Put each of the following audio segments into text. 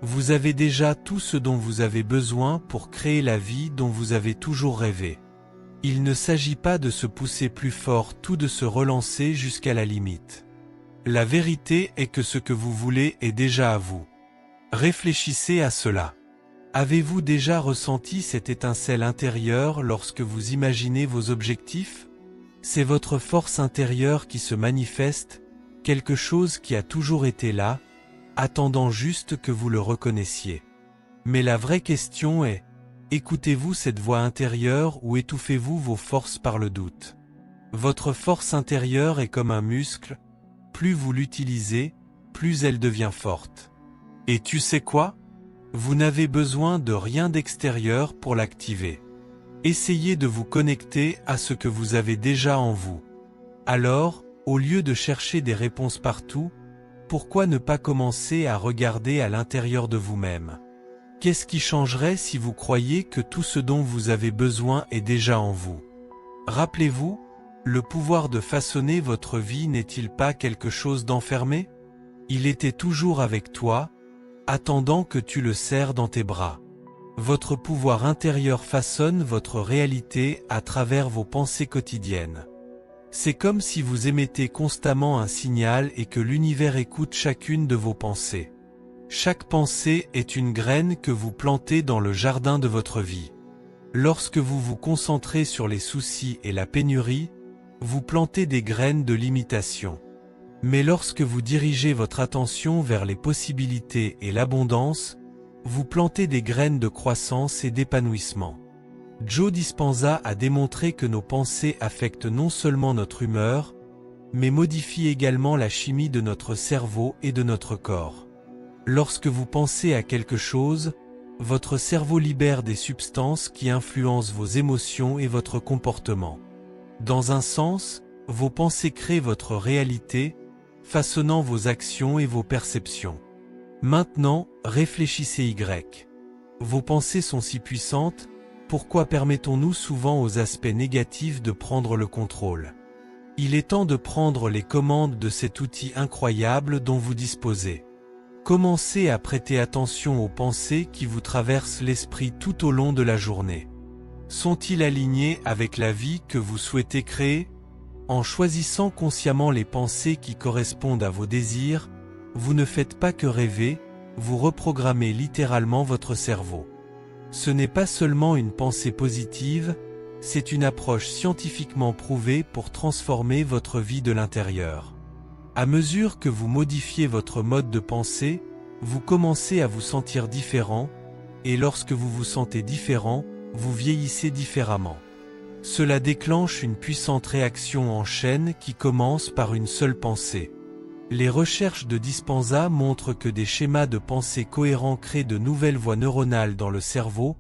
Vous avez déjà tout ce dont vous avez besoin pour créer la vie dont vous avez toujours rêvé. Il ne s'agit pas de se pousser plus fort ou de se relancer jusqu'à la limite. La vérité est que ce que vous voulez est déjà à vous. Réfléchissez à cela. Avez-vous déjà ressenti cette étincelle intérieure lorsque vous imaginez vos objectifs? C'est votre force intérieure qui se manifeste, quelque chose qui a toujours été là, attendant juste que vous le reconnaissiez. Mais la vraie question est, écoutez-vous cette voix intérieure ou étouffez-vous vos forces par le doute? Votre force intérieure est comme un muscle, plus vous l'utilisez, plus elle devient forte. Et tu sais quoi? Vous n'avez besoin de rien d'extérieur pour l'activer. Essayez de vous connecter à ce que vous avez déjà en vous. Alors, au lieu de chercher des réponses partout, pourquoi ne pas commencer à regarder à l'intérieur de vous-même? Qu'est-ce qui changerait si vous croyiez que tout ce dont vous avez besoin est déjà en vous? Rappelez-vous, le pouvoir de façonner votre vie n'est-il pas quelque chose d'enfermé? Il était toujours avec toi, attendant que tu le serres dans tes bras. Votre pouvoir intérieur façonne votre réalité à travers vos pensées quotidiennes. C'est comme si vous émettez constamment un signal et que l'univers écoute chacune de vos pensées. Chaque pensée est une graine que vous plantez dans le jardin de votre vie. Lorsque vous vous concentrez sur les soucis et la pénurie, vous plantez des graines de limitation. Mais lorsque vous dirigez votre attention vers les possibilités et l'abondance, vous plantez des graines de croissance et d'épanouissement. Joe Dispenza a démontré que nos pensées affectent non seulement notre humeur, mais modifient également la chimie de notre cerveau et de notre corps. Lorsque vous pensez à quelque chose, votre cerveau libère des substances qui influencent vos émotions et votre comportement. Dans un sens, vos pensées créent votre réalité, façonnant vos actions et vos perceptions. Maintenant, réfléchissez Y. Vos pensées sont si puissantes, pourquoi permettons-nous souvent aux aspects négatifs de prendre le contrôle? Il est temps de prendre les commandes de cet outil incroyable dont vous disposez. Commencez à prêter attention aux pensées qui vous traversent l'esprit tout au long de la journée. Sont-ils alignés avec la vie que vous souhaitez créer? En choisissant consciemment les pensées qui correspondent à vos désirs, vous ne faites pas que rêver, vous reprogrammez littéralement votre cerveau. Ce n'est pas seulement une pensée positive, c'est une approche scientifiquement prouvée pour transformer votre vie de l'intérieur. À mesure que vous modifiez votre mode de pensée, vous commencez à vous sentir différent, et lorsque vous vous sentez différent, vous vieillissez différemment. Cela déclenche une puissante réaction en chaîne qui commence par une seule pensée. Les recherches de Dispenza montrent que des schémas de pensée cohérents créent de nouvelles voies neuronales dans le cerveau,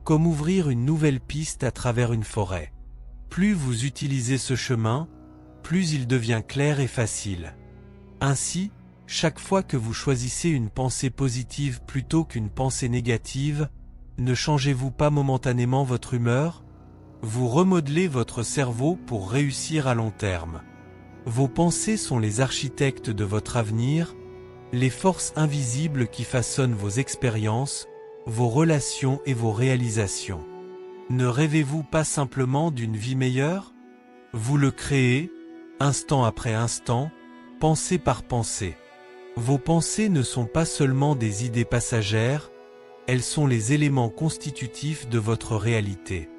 comme ouvrir une nouvelle piste à travers une forêt. Plus vous utilisez ce chemin, plus il devient clair et facile. Ainsi, chaque fois que vous choisissez une pensée positive plutôt qu'une pensée négative, ne changez-vous pas momentanément votre humeur? Vous remodelez votre cerveau pour réussir à long terme. Vos pensées sont les architectes de votre avenir, les forces invisibles qui façonnent vos expériences, vos relations et vos réalisations. Ne rêvez-vous pas simplement d'une vie meilleure? Vous le créez, instant après instant, pensée par pensée. Vos pensées ne sont pas seulement des idées passagères, elles sont les éléments constitutifs de votre réalité.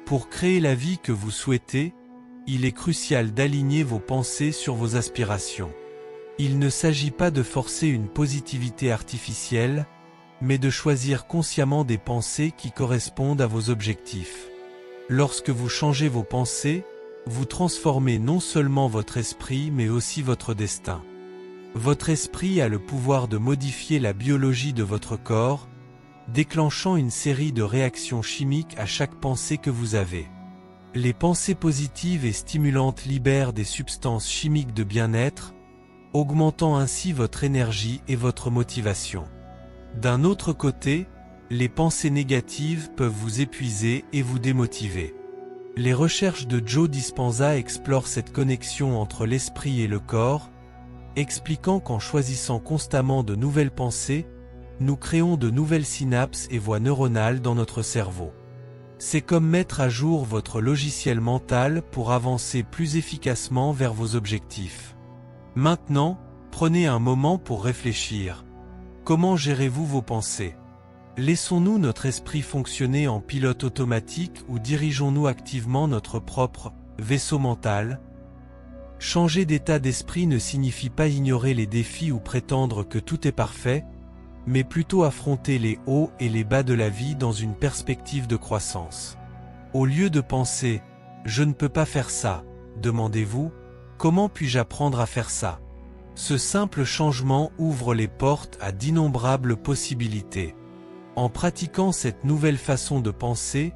Pour créer la vie que vous souhaitez, il est crucial d'aligner vos pensées sur vos aspirations. Il ne s'agit pas de forcer une positivité artificielle, mais de choisir consciemment des pensées qui correspondent à vos objectifs. Lorsque vous changez vos pensées, vous transformez non seulement votre esprit mais aussi votre destin. Votre esprit a le pouvoir de modifier la biologie de votre corps, déclenchant une série de réactions chimiques à chaque pensée que vous avez. Les pensées positives et stimulantes libèrent des substances chimiques de bien-être, augmentant ainsi votre énergie et votre motivation. D'un autre côté, les pensées négatives peuvent vous épuiser et vous démotiver. Les recherches de Joe Dispenza explorent cette connexion entre l'esprit et le corps, expliquant qu'en choisissant constamment de nouvelles pensées, nous créons de nouvelles synapses et voies neuronales dans notre cerveau. C'est comme mettre à jour votre logiciel mental pour avancer plus efficacement vers vos objectifs. Maintenant, prenez un moment pour réfléchir. Comment gérez-vous vos pensées? Laissons-nous notre esprit fonctionner en pilote automatique ou dirigeons-nous activement notre propre vaisseau mental? Changer d'état d'esprit ne signifie pas ignorer les défis ou prétendre que tout est parfait, mais plutôt affronter les hauts et les bas de la vie dans une perspective de croissance. Au lieu de penser « je ne peux pas faire ça », demandez-vous « comment puis-je apprendre à faire ça ?» Ce simple changement ouvre les portes à d'innombrables possibilités. En pratiquant cette nouvelle façon de penser,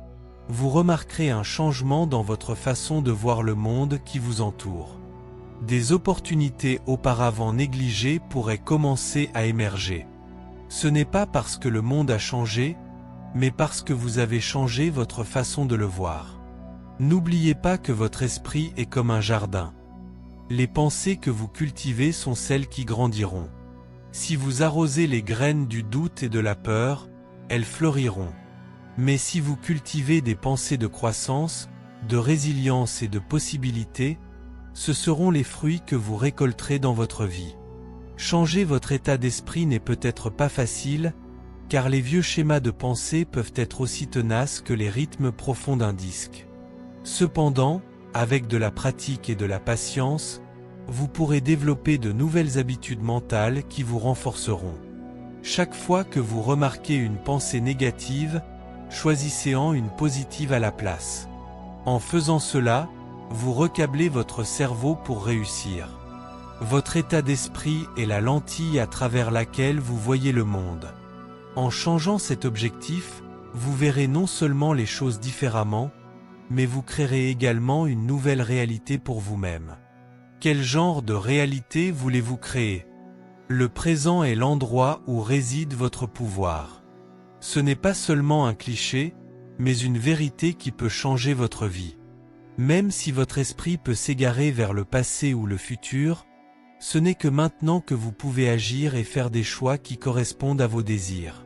vous remarquerez un changement dans votre façon de voir le monde qui vous entoure. Des opportunités auparavant négligées pourraient commencer à émerger. Ce n'est pas parce que le monde a changé, mais parce que vous avez changé votre façon de le voir. N'oubliez pas que votre esprit est comme un jardin. Les pensées que vous cultivez sont celles qui grandiront. Si vous arrosez les graines du doute et de la peur, elles fleuriront. Mais si vous cultivez des pensées de croissance, de résilience et de possibilités, ce seront les fruits que vous récolterez dans votre vie. Changer votre état d'esprit n'est peut-être pas facile, car les vieux schémas de pensée peuvent être aussi tenaces que les rythmes profonds d'un disque. Cependant, avec de la pratique et de la patience, vous pourrez développer de nouvelles habitudes mentales qui vous renforceront. Chaque fois que vous remarquez une pensée négative, choisissez-en une positive à la place. En faisant cela, vous recablez votre cerveau pour réussir. Votre état d'esprit est la lentille à travers laquelle vous voyez le monde. En changeant cet objectif, vous verrez non seulement les choses différemment, mais vous créerez également une nouvelle réalité pour vous-même. Quel genre de réalité voulez-vous créer? Le présent est l'endroit où réside votre pouvoir. Ce n'est pas seulement un cliché, mais une vérité qui peut changer votre vie. Même si votre esprit peut s'égarer vers le passé ou le futur, ce n'est que maintenant que vous pouvez agir et faire des choix qui correspondent à vos désirs.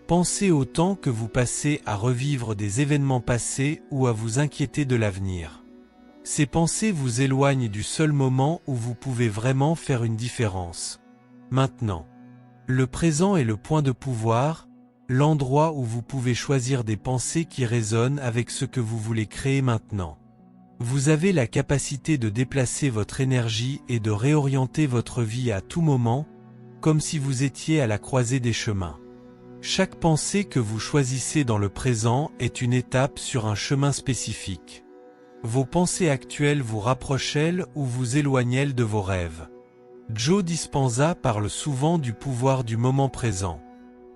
Pensez au temps que vous passez à revivre des événements passés ou à vous inquiéter de l'avenir. Ces pensées vous éloignent du seul moment où vous pouvez vraiment faire une différence. Maintenant, le présent est le point de pouvoir, l'endroit où vous pouvez choisir des pensées qui résonnent avec ce que vous voulez créer maintenant. Vous avez la capacité de déplacer votre énergie et de réorienter votre vie à tout moment, comme si vous étiez à la croisée des chemins. Chaque pensée que vous choisissez dans le présent est une étape sur un chemin spécifique. Vos pensées actuelles vous rapprochent-elles ou vous éloignent-elles de vos rêves? Joe Dispenza parle souvent du pouvoir du moment présent.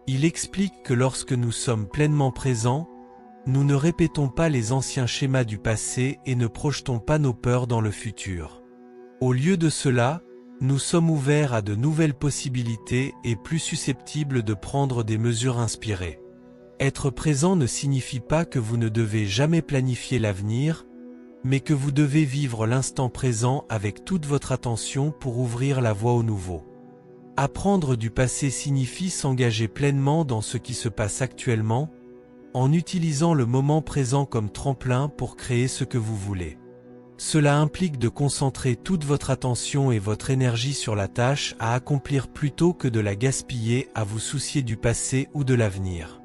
Il explique que lorsque nous sommes pleinement présents, nous ne répétons pas les anciens schémas du passé et ne projetons pas nos peurs dans le futur. Au lieu de cela, nous sommes ouverts à de nouvelles possibilités et plus susceptibles de prendre des mesures inspirées. Être présent ne signifie pas que vous ne devez jamais planifier l'avenir, mais que vous devez vivre l'instant présent avec toute votre attention pour ouvrir la voie au nouveau. Apprendre du passé signifie s'engager pleinement dans ce qui se passe actuellement, en utilisant le moment présent comme tremplin pour créer ce que vous voulez. Cela implique de concentrer toute votre attention et votre énergie sur la tâche à accomplir plutôt que de la gaspiller à vous soucier du passé ou de l'avenir.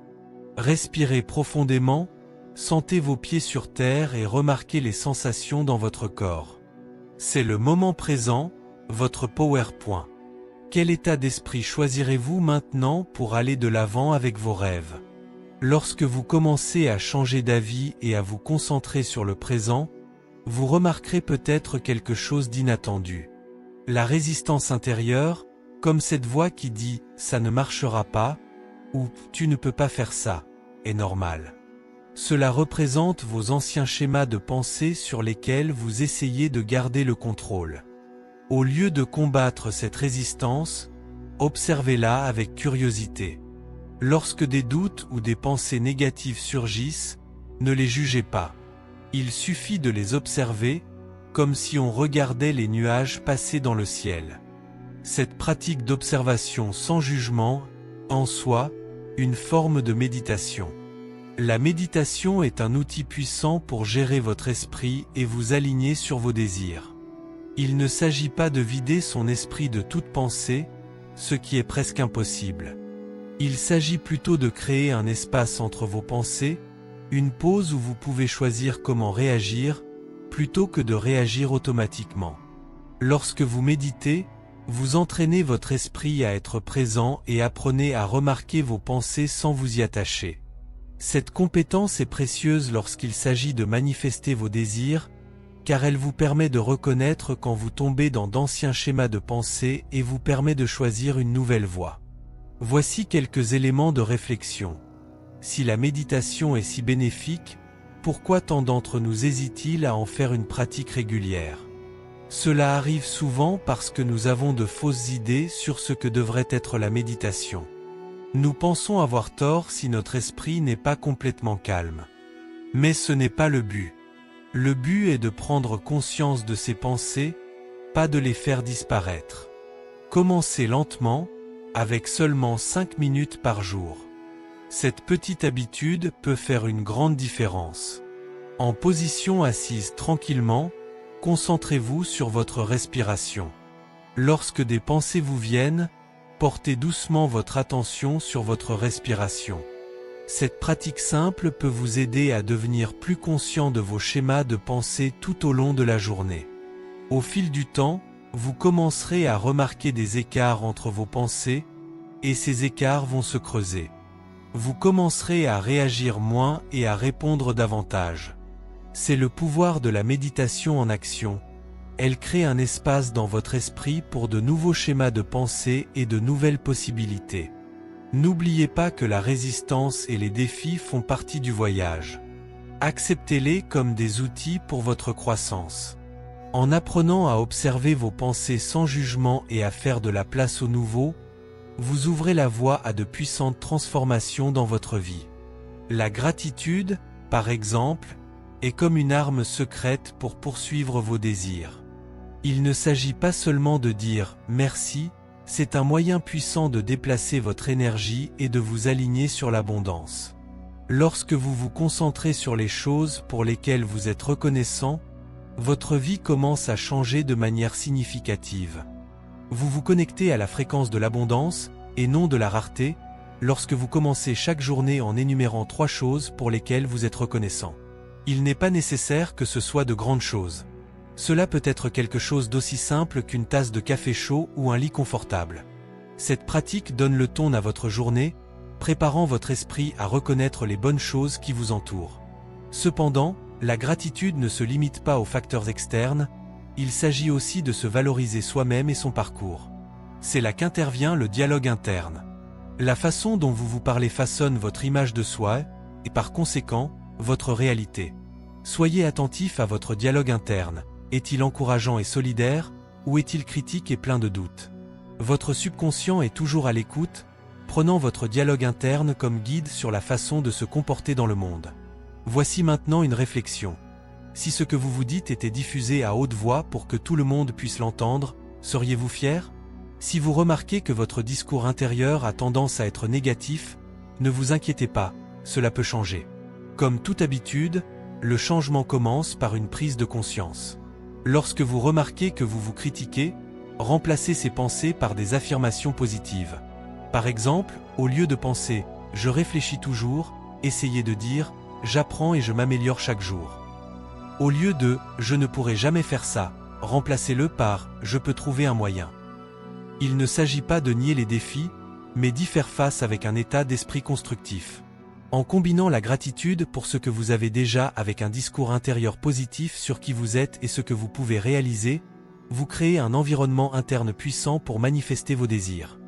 Respirez profondément, sentez vos pieds sur terre et remarquez les sensations dans votre corps. C'est le moment présent, votre PowerPoint. Quel état d'esprit choisirez-vous maintenant pour aller de l'avant avec vos rêves? Lorsque vous commencez à changer d'avis et à vous concentrer sur le présent, vous remarquerez peut-être quelque chose d'inattendu. La résistance intérieure, comme cette voix qui dit « ça ne marchera pas » ou « tu ne peux pas faire ça », est normale. Cela représente vos anciens schémas de pensée sur lesquels vous essayez de garder le contrôle. Au lieu de combattre cette résistance, observez-la avec curiosité. Lorsque des doutes ou des pensées négatives surgissent, ne les jugez pas. Il suffit de les observer, comme si on regardait les nuages passer dans le ciel. Cette pratique d'observation sans jugement En soi, une forme de méditation. La méditation est un outil puissant pour gérer votre esprit et vous aligner sur vos désirs. Il ne s'agit pas de vider son esprit de toute pensée, ce qui est presque impossible. Il s'agit plutôt de créer un espace entre vos pensées, une pause où vous pouvez choisir comment réagir, plutôt que de réagir automatiquement. Lorsque vous méditez, vous entraînez votre esprit à être présent et apprenez à remarquer vos pensées sans vous y attacher. Cette compétence est précieuse lorsqu'il s'agit de manifester vos désirs, car elle vous permet de reconnaître quand vous tombez dans d'anciens schémas de pensée et vous permet de choisir une nouvelle voie. Voici quelques éléments de réflexion. Si la méditation est si bénéfique, pourquoi tant d'entre nous hésitent-ils à en faire une pratique régulière? Cela arrive souvent parce que nous avons de fausses idées sur ce que devrait être la méditation. Nous pensons avoir tort si notre esprit n'est pas complètement calme. Mais ce n'est pas le but. Le but est de prendre conscience de ses pensées, pas de les faire disparaître. Commencez lentement, avec seulement 5 minutes par jour. Cette petite habitude peut faire une grande différence. En position assise tranquillement, concentrez-vous sur votre respiration. Lorsque des pensées vous viennent, portez doucement votre attention sur votre respiration. Cette pratique simple peut vous aider à devenir plus conscient de vos schémas de pensée tout au long de la journée. Au fil du temps, vous commencerez à remarquer des écarts entre vos pensées, et ces écarts vont se creuser. Vous commencerez à réagir moins et à répondre davantage. C'est le pouvoir de la méditation en action. Elle crée un espace dans votre esprit pour de nouveaux schémas de pensée et de nouvelles possibilités. N'oubliez pas que la résistance et les défis font partie du voyage. Acceptez-les comme des outils pour votre croissance. En apprenant à observer vos pensées sans jugement et à faire de la place au nouveau, vous ouvrez la voie à de puissantes transformations dans votre vie. La gratitude, par exemple, est comme une arme secrète pour poursuivre vos désirs. Il ne s'agit pas seulement de dire « merci », c'est un moyen puissant de déplacer votre énergie et de vous aligner sur l'abondance. Lorsque vous vous concentrez sur les choses pour lesquelles vous êtes reconnaissant, votre vie commence à changer de manière significative. Vous vous connectez à la fréquence de l'abondance, et non de la rareté, lorsque vous commencez chaque journée en énumérant 3 choses pour lesquelles vous êtes reconnaissant. Il n'est pas nécessaire que ce soit de grandes choses. Cela peut être quelque chose d'aussi simple qu'une tasse de café chaud ou un lit confortable. Cette pratique donne le ton à votre journée, préparant votre esprit à reconnaître les bonnes choses qui vous entourent. Cependant, la gratitude ne se limite pas aux facteurs externes, il s'agit aussi de se valoriser soi-même et son parcours. C'est là qu'intervient le dialogue interne. La façon dont vous vous parlez façonne votre image de soi, et par conséquent, votre réalité. Soyez attentif à votre dialogue interne. Est-il encourageant et solidaire, ou est-il critique et plein de doutes? Votre subconscient est toujours à l'écoute, prenant votre dialogue interne comme guide sur la façon de se comporter dans le monde. Voici maintenant une réflexion. Si ce que vous vous dites était diffusé à haute voix pour que tout le monde puisse l'entendre, seriez-vous fier? Si vous remarquez que votre discours intérieur a tendance à être négatif, ne vous inquiétez pas, cela peut changer. Comme toute habitude, le changement commence par une prise de conscience. Lorsque vous remarquez que vous vous critiquez, remplacez ces pensées par des affirmations positives. Par exemple, au lieu de penser « je réfléchis toujours », essayez de dire « j'apprends et je m'améliore chaque jour ». Au lieu de « je ne pourrai jamais faire ça », remplacez-le par « je peux trouver un moyen ». Il ne s'agit pas de nier les défis, mais d'y faire face avec un état d'esprit constructif. En combinant la gratitude pour ce que vous avez déjà avec un discours intérieur positif sur qui vous êtes et ce que vous pouvez réaliser, vous créez un environnement interne puissant pour manifester vos désirs.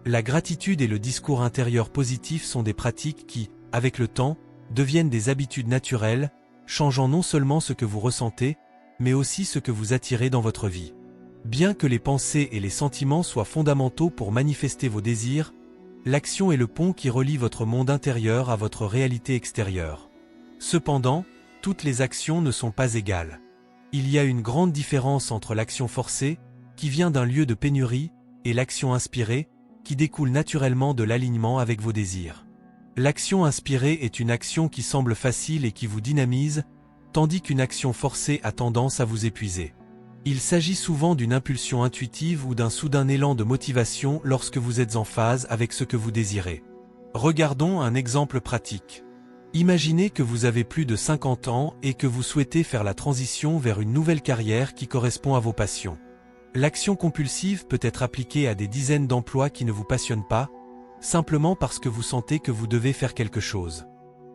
La gratitude et le discours intérieur positif sont des pratiques qui, avec le temps, deviennent des habitudes naturelles, changeant non seulement ce que vous ressentez, mais aussi ce que vous attirez dans votre vie. Bien que les pensées et les sentiments soient fondamentaux pour manifester vos désirs, l'action est le pont qui relie votre monde intérieur à votre réalité extérieure. Cependant, toutes les actions ne sont pas égales. Il y a une grande différence entre l'action forcée, qui vient d'un lieu de pénurie, et l'action inspirée, qui découle naturellement de l'alignement avec vos désirs. L'action inspirée est une action qui semble facile et qui vous dynamise, tandis qu'une action forcée a tendance à vous épuiser. Il s'agit souvent d'une impulsion intuitive ou d'un soudain élan de motivation lorsque vous êtes en phase avec ce que vous désirez. Regardons un exemple pratique. Imaginez que vous avez plus de 50 ans et que vous souhaitez faire la transition vers une nouvelle carrière qui correspond à vos passions. L'action compulsive peut être appliquée à des dizaines d'emplois qui ne vous passionnent pas, simplement parce que vous sentez que vous devez faire quelque chose.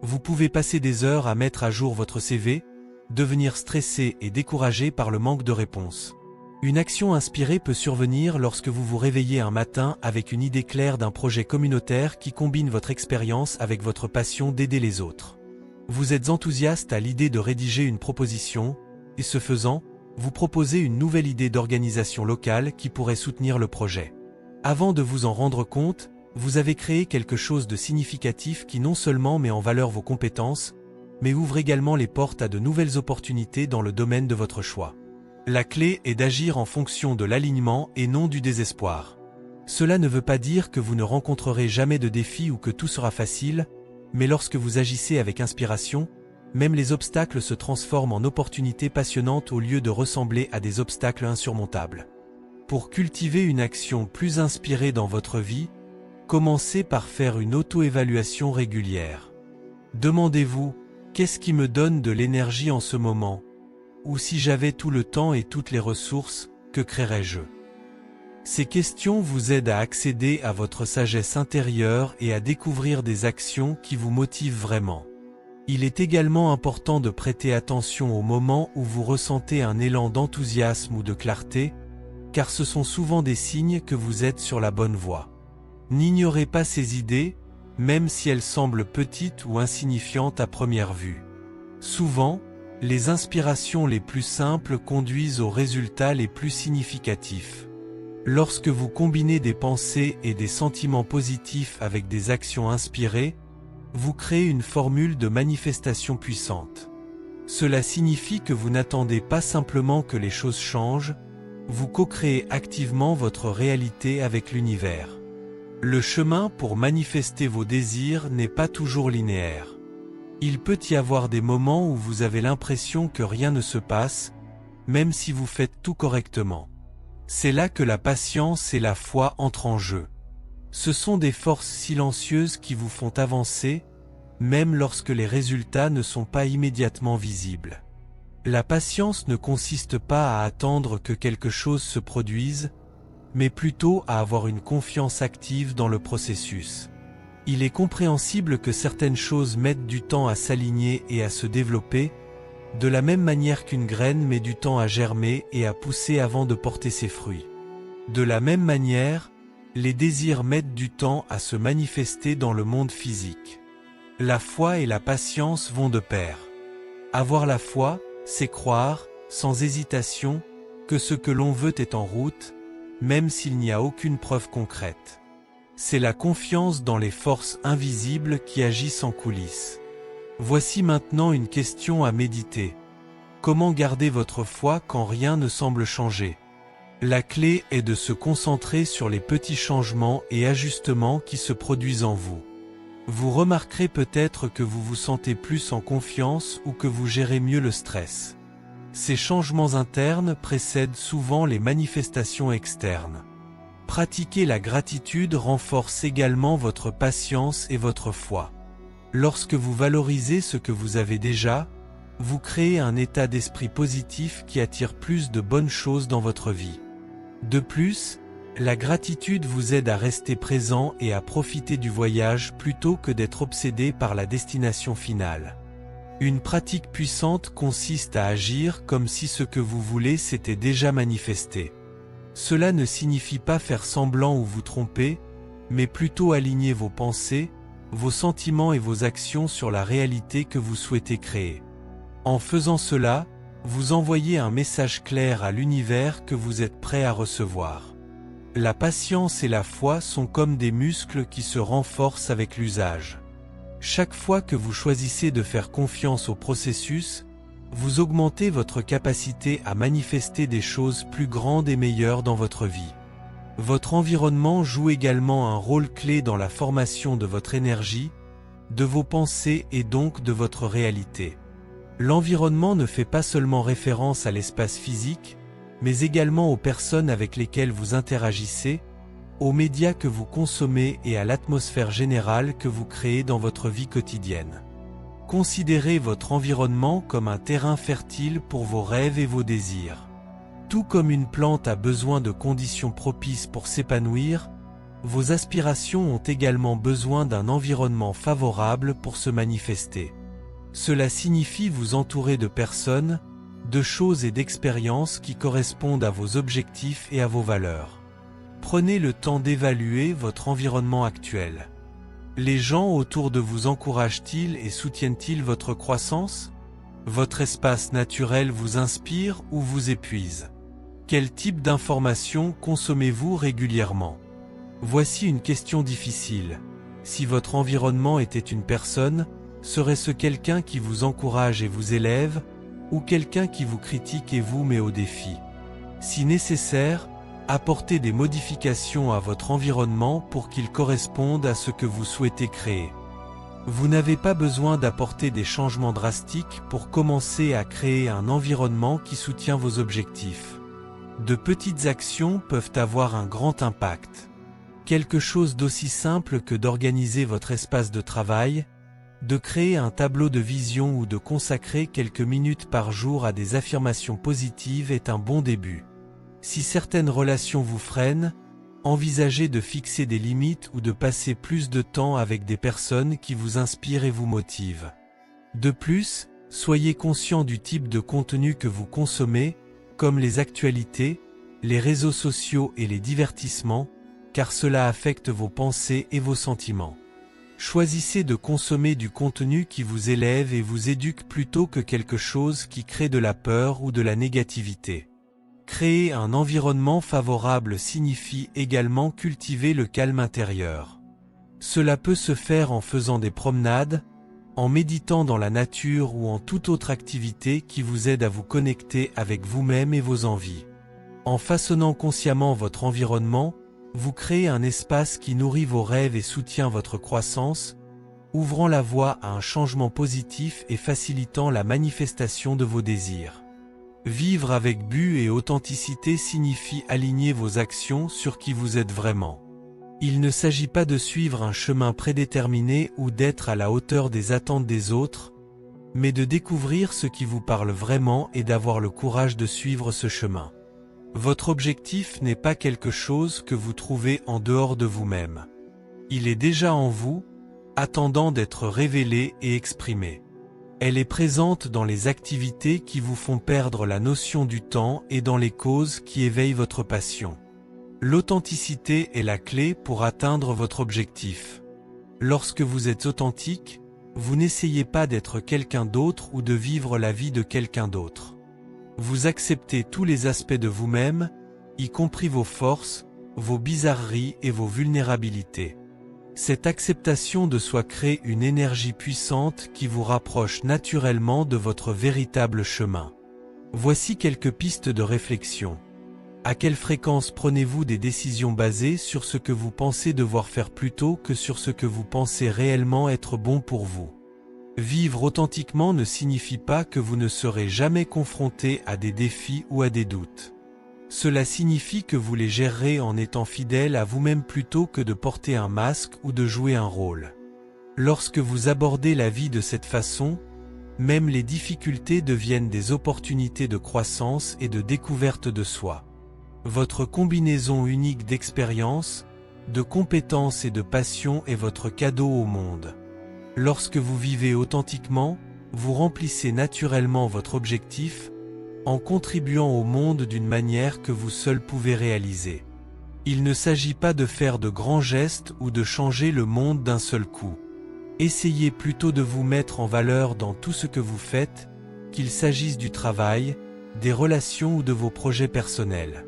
Vous pouvez passer des heures à mettre à jour votre CV, devenir stressé et découragé par le manque de réponses. Une action inspirée peut survenir lorsque vous vous réveillez un matin avec une idée claire d'un projet communautaire qui combine votre expérience avec votre passion d'aider les autres. Vous êtes enthousiaste à l'idée de rédiger une proposition, et ce faisant, vous proposez une nouvelle idée d'organisation locale qui pourrait soutenir le projet. Avant de vous en rendre compte, vous avez créé quelque chose de significatif qui non seulement met en valeur vos compétences, mais ouvre également les portes à de nouvelles opportunités dans le domaine de votre choix. La clé est d'agir en fonction de l'alignement et non du désespoir. Cela ne veut pas dire que vous ne rencontrerez jamais de défis ou que tout sera facile, mais lorsque vous agissez avec inspiration, même les obstacles se transforment en opportunités passionnantes au lieu de ressembler à des obstacles insurmontables. Pour cultiver une action plus inspirée dans votre vie, commencez par faire une auto-évaluation régulière. Demandez-vous: qu'est-ce qui me donne de l'énergie en ce moment? Ou si j'avais tout le temps et toutes les ressources, que créerais-je? Ces questions vous aident à accéder à votre sagesse intérieure et à découvrir des actions qui vous motivent vraiment. Il est également important de prêter attention aux moments où vous ressentez un élan d'enthousiasme ou de clarté, car ce sont souvent des signes que vous êtes sur la bonne voie. N'ignorez pas ces idées, même si elles semblent petites ou insignifiantes à première vue. Souvent, les inspirations les plus simples conduisent aux résultats les plus significatifs. Lorsque vous combinez des pensées et des sentiments positifs avec des actions inspirées, vous créez une formule de manifestation puissante. Cela signifie que vous n'attendez pas simplement que les choses changent, vous co-créez activement votre réalité avec l'univers. Le chemin pour manifester vos désirs n'est pas toujours linéaire. Il peut y avoir des moments où vous avez l'impression que rien ne se passe, même si vous faites tout correctement. C'est là que la patience et la foi entrent en jeu. Ce sont des forces silencieuses qui vous font avancer, même lorsque les résultats ne sont pas immédiatement visibles. La patience ne consiste pas à attendre que quelque chose se produise, mais plutôt à avoir une confiance active dans le processus. Il est compréhensible que certaines choses mettent du temps à s'aligner et à se développer, de la même manière qu'une graine met du temps à germer et à pousser avant de porter ses fruits. De la même manière, les désirs mettent du temps à se manifester dans le monde physique. La foi et la patience vont de pair. Avoir la foi, c'est croire, sans hésitation, que ce que l'on veut est en route, même s'il n'y a aucune preuve concrète. C'est la confiance dans les forces invisibles qui agissent en coulisses. Voici maintenant une question à méditer. Comment garder votre foi quand rien ne semble changer? La clé est de se concentrer sur les petits changements et ajustements qui se produisent en vous. Vous remarquerez peut-être que vous vous sentez plus en confiance ou que vous gérez mieux le stress. Ces changements internes précèdent souvent les manifestations externes. Pratiquer la gratitude renforce également votre patience et votre foi. Lorsque vous valorisez ce que vous avez déjà, vous créez un état d'esprit positif qui attire plus de bonnes choses dans votre vie. De plus, la gratitude vous aide à rester présent et à profiter du voyage plutôt que d'être obsédé par la destination finale. Une pratique puissante consiste à agir comme si ce que vous voulez s'était déjà manifesté. Cela ne signifie pas faire semblant ou vous tromper, mais plutôt aligner vos pensées, vos sentiments et vos actions sur la réalité que vous souhaitez créer. En faisant cela, vous envoyez un message clair à l'univers que vous êtes prêt à recevoir. La patience et la foi sont comme des muscles qui se renforcent avec l'usage. Chaque fois que vous choisissez de faire confiance au processus, vous augmentez votre capacité à manifester des choses plus grandes et meilleures dans votre vie. Votre environnement joue également un rôle clé dans la formation de votre énergie, de vos pensées et donc de votre réalité. L'environnement ne fait pas seulement référence à l'espace physique, mais également aux personnes avec lesquelles vous interagissez, aux médias que vous consommez et à l'atmosphère générale que vous créez dans votre vie quotidienne. Considérez votre environnement comme un terrain fertile pour vos rêves et vos désirs. Tout comme une plante a besoin de conditions propices pour s'épanouir, vos aspirations ont également besoin d'un environnement favorable pour se manifester. Cela signifie vous entourer de personnes, de choses et d'expériences qui correspondent à vos objectifs et à vos valeurs. Prenez le temps d'évaluer votre environnement actuel. Les gens autour de vous encouragent-ils et soutiennent-ils votre croissance? Votre espace naturel vous inspire ou vous épuise? Quel type d'informations consommez-vous régulièrement? Voici une question difficile. Si votre environnement était une personne, serait-ce quelqu'un qui vous encourage et vous élève, ou quelqu'un qui vous critique et vous met au défi? Si nécessaire, apportez des modifications à votre environnement pour qu'il corresponde à ce que vous souhaitez créer. Vous n'avez pas besoin d'apporter des changements drastiques pour commencer à créer un environnement qui soutient vos objectifs. De petites actions peuvent avoir un grand impact. Quelque chose d'aussi simple que d'organiser votre espace de travail, de créer un tableau de vision ou de consacrer quelques minutes par jour à des affirmations positives est un bon début. Si certaines relations vous freinent, envisagez de fixer des limites ou de passer plus de temps avec des personnes qui vous inspirent et vous motivent. De plus, soyez conscient du type de contenu que vous consommez, comme les actualités, les réseaux sociaux et les divertissements, car cela affecte vos pensées et vos sentiments. Choisissez de consommer du contenu qui vous élève et vous éduque plutôt que quelque chose qui crée de la peur ou de la négativité. Créer un environnement favorable signifie également cultiver le calme intérieur. Cela peut se faire en faisant des promenades, en méditant dans la nature ou en toute autre activité qui vous aide à vous connecter avec vous-même et vos envies. En façonnant consciemment votre environnement, vous créez un espace qui nourrit vos rêves et soutient votre croissance, ouvrant la voie à un changement positif et facilitant la manifestation de vos désirs. Vivre avec but et authenticité signifie aligner vos actions sur qui vous êtes vraiment. Il ne s'agit pas de suivre un chemin prédéterminé ou d'être à la hauteur des attentes des autres, mais de découvrir ce qui vous parle vraiment et d'avoir le courage de suivre ce chemin. Votre objectif n'est pas quelque chose que vous trouvez en dehors de vous-même. Il est déjà en vous, attendant d'être révélé et exprimé. Elle est présente dans les activités qui vous font perdre la notion du temps et dans les causes qui éveillent votre passion. L'authenticité est la clé pour atteindre votre objectif. Lorsque vous êtes authentique, vous n'essayez pas d'être quelqu'un d'autre ou de vivre la vie de quelqu'un d'autre. Vous acceptez tous les aspects de vous-même, y compris vos forces, vos bizarreries et vos vulnérabilités. Cette acceptation de soi crée une énergie puissante qui vous rapproche naturellement de votre véritable chemin. Voici quelques pistes de réflexion. À quelle fréquence prenez-vous des décisions basées sur ce que vous pensez devoir faire plutôt que sur ce que vous pensez réellement être bon pour vous? Vivre authentiquement ne signifie pas que vous ne serez jamais confronté à des défis ou à des doutes. Cela signifie que vous les gérerez en étant fidèle à vous-même plutôt que de porter un masque ou de jouer un rôle. Lorsque vous abordez la vie de cette façon, même les difficultés deviennent des opportunités de croissance et de découverte de soi. Votre combinaison unique d'expérience, de compétences et de passion est votre cadeau au monde. Lorsque vous vivez authentiquement, vous remplissez naturellement votre objectif, en contribuant au monde d'une manière que vous seul pouvez réaliser. Il ne s'agit pas de faire de grands gestes ou de changer le monde d'un seul coup. Essayez plutôt de vous mettre en valeur dans tout ce que vous faites, qu'il s'agisse du travail, des relations ou de vos projets personnels.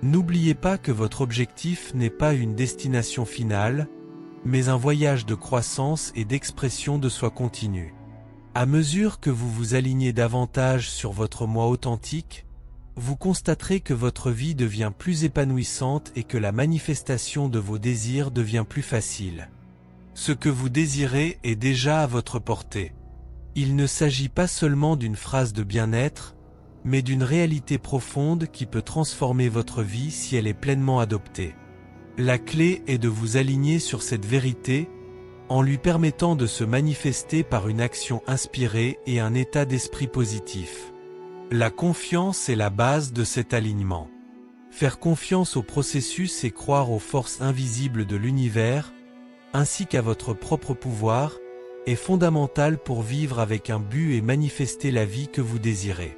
N'oubliez pas que votre objectif n'est pas une destination finale, mais un voyage de croissance et d'expression de soi continue. À mesure que vous vous alignez davantage sur votre moi authentique, vous constaterez que votre vie devient plus épanouissante et que la manifestation de vos désirs devient plus facile. Ce que vous désirez est déjà à votre portée. Il ne s'agit pas seulement d'une phrase de bien-être, mais d'une réalité profonde qui peut transformer votre vie si elle est pleinement adoptée. La clé est de vous aligner sur cette vérité, en lui permettant de se manifester par une action inspirée et un état d'esprit positif. La confiance est la base de cet alignement. Faire confiance au processus et croire aux forces invisibles de l'univers, ainsi qu'à votre propre pouvoir, est fondamental pour vivre avec un but et manifester la vie que vous désirez.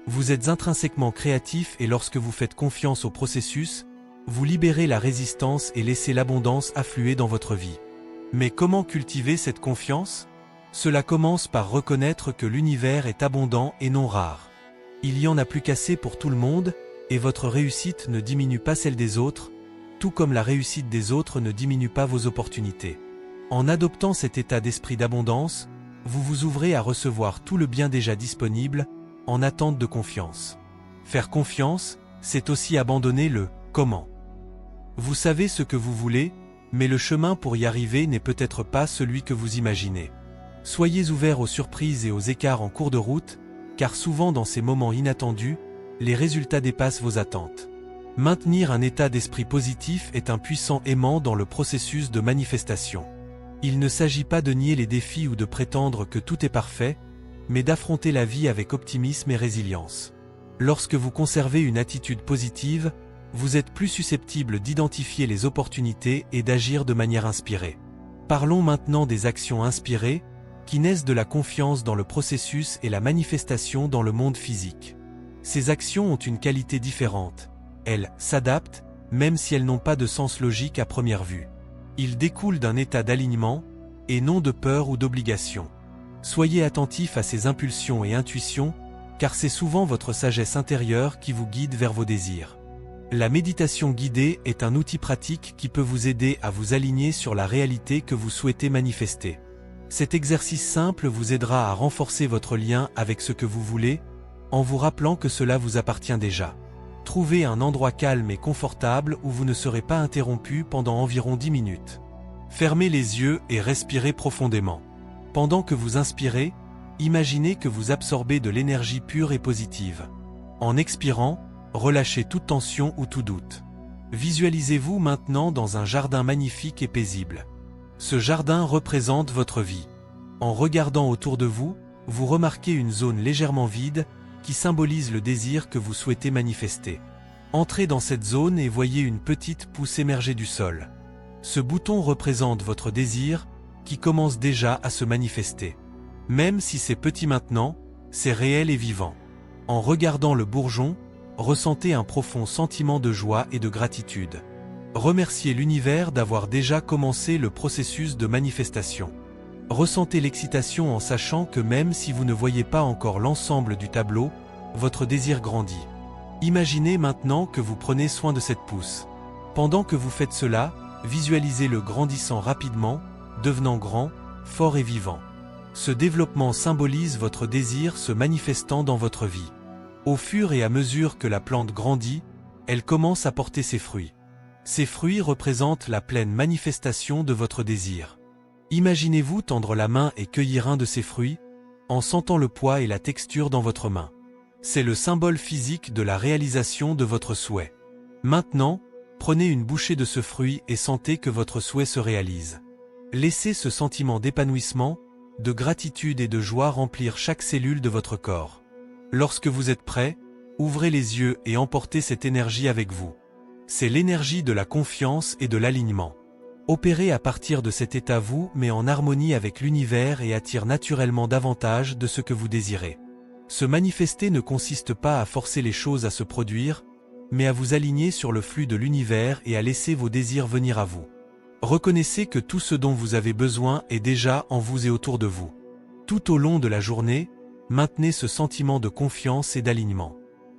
Vous êtes intrinsèquement créatif et lorsque vous faites confiance au processus, vous libérez la résistance et laissez l'abondance affluer dans votre vie. Mais comment cultiver cette confiance? Cela commence par reconnaître que l'univers est abondant et non rare. Il y en a plus qu'assez pour tout le monde, et votre réussite ne diminue pas celle des autres, tout comme la réussite des autres ne diminue pas vos opportunités. En adoptant cet état d'esprit d'abondance, vous vous ouvrez à recevoir tout le bien déjà disponible, en attente de confiance. Faire confiance, c'est aussi abandonner le « comment ». Vous savez ce que vous voulez, mais le chemin pour y arriver n'est peut-être pas celui que vous imaginez. Soyez ouverts aux surprises et aux écarts en cours de route, car souvent dans ces moments inattendus, les résultats dépassent vos attentes. Maintenir un état d'esprit positif est un puissant aimant dans le processus de manifestation. Il ne s'agit pas de nier les défis ou de prétendre que tout est parfait, mais d'affronter la vie avec optimisme et résilience. Lorsque vous conservez une attitude positive, vous êtes plus susceptible d'identifier les opportunités et d'agir de manière inspirée. Parlons maintenant des actions inspirées, qui naissent de la confiance dans le processus et la manifestation dans le monde physique. Ces actions ont une qualité différente. Elles s'adaptent, même si elles n'ont pas de sens logique à première vue. Ils découlent d'un état d'alignement, et non de peur ou d'obligation. Soyez attentifs à ces impulsions et intuitions, car c'est souvent votre sagesse intérieure qui vous guide vers vos désirs. La méditation guidée est un outil pratique qui peut vous aider à vous aligner sur la réalité que vous souhaitez manifester. Cet exercice simple vous aidera à renforcer votre lien avec ce que vous voulez, en vous rappelant que cela vous appartient déjà. Trouvez un endroit calme et confortable où vous ne serez pas interrompu pendant environ 10 minutes. Fermez les yeux et respirez profondément. Pendant que vous inspirez, imaginez que vous absorbez de l'énergie pure et positive. En expirant, relâchez toute tension ou tout doute. Visualisez-vous maintenant dans un jardin magnifique et paisible. Ce jardin représente votre vie. En regardant autour de vous, vous remarquez une zone légèrement vide qui symbolise le désir que vous souhaitez manifester. Entrez dans cette zone et voyez une petite pousse émerger du sol. Ce bouton représente votre désir qui commence déjà à se manifester. Même si c'est petit maintenant, c'est réel et vivant. En regardant le bourgeon, ressentez un profond sentiment de joie et de gratitude. Remerciez l'univers d'avoir déjà commencé le processus de manifestation. Ressentez l'excitation en sachant que même si vous ne voyez pas encore l'ensemble du tableau, votre désir grandit. Imaginez maintenant que vous prenez soin de cette pousse. Pendant que vous faites cela, visualisez-le grandissant rapidement, devenant grand, fort et vivant. Ce développement symbolise votre désir se manifestant dans votre vie. Au fur et à mesure que la plante grandit, elle commence à porter ses fruits. Ces fruits représentent la pleine manifestation de votre désir. Imaginez-vous tendre la main et cueillir un de ces fruits, en sentant le poids et la texture dans votre main. C'est le symbole physique de la réalisation de votre souhait. Maintenant, prenez une bouchée de ce fruit et sentez que votre souhait se réalise. Laissez ce sentiment d'épanouissement, de gratitude et de joie remplir chaque cellule de votre corps. Lorsque vous êtes prêt, ouvrez les yeux et emportez cette énergie avec vous. C'est l'énergie de la confiance et de l'alignement. Opérez à partir de cet état vous met en harmonie avec l'univers et attire naturellement davantage de ce que vous désirez. Se manifester ne consiste pas à forcer les choses à se produire, mais à vous aligner sur le flux de l'univers et à laisser vos désirs venir à vous. Reconnaissez que tout ce dont vous avez besoin est déjà en vous et autour de vous. Tout au long de la journée, maintenez ce sentiment de confiance et d'alignement.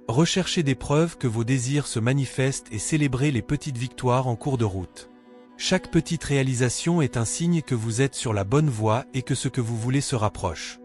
Recherchez des preuves que vos désirs se manifestent et célébrez les petites victoires en cours de route. Chaque petite réalisation est un signe que vous êtes sur la bonne voie et que ce que vous voulez se rapproche.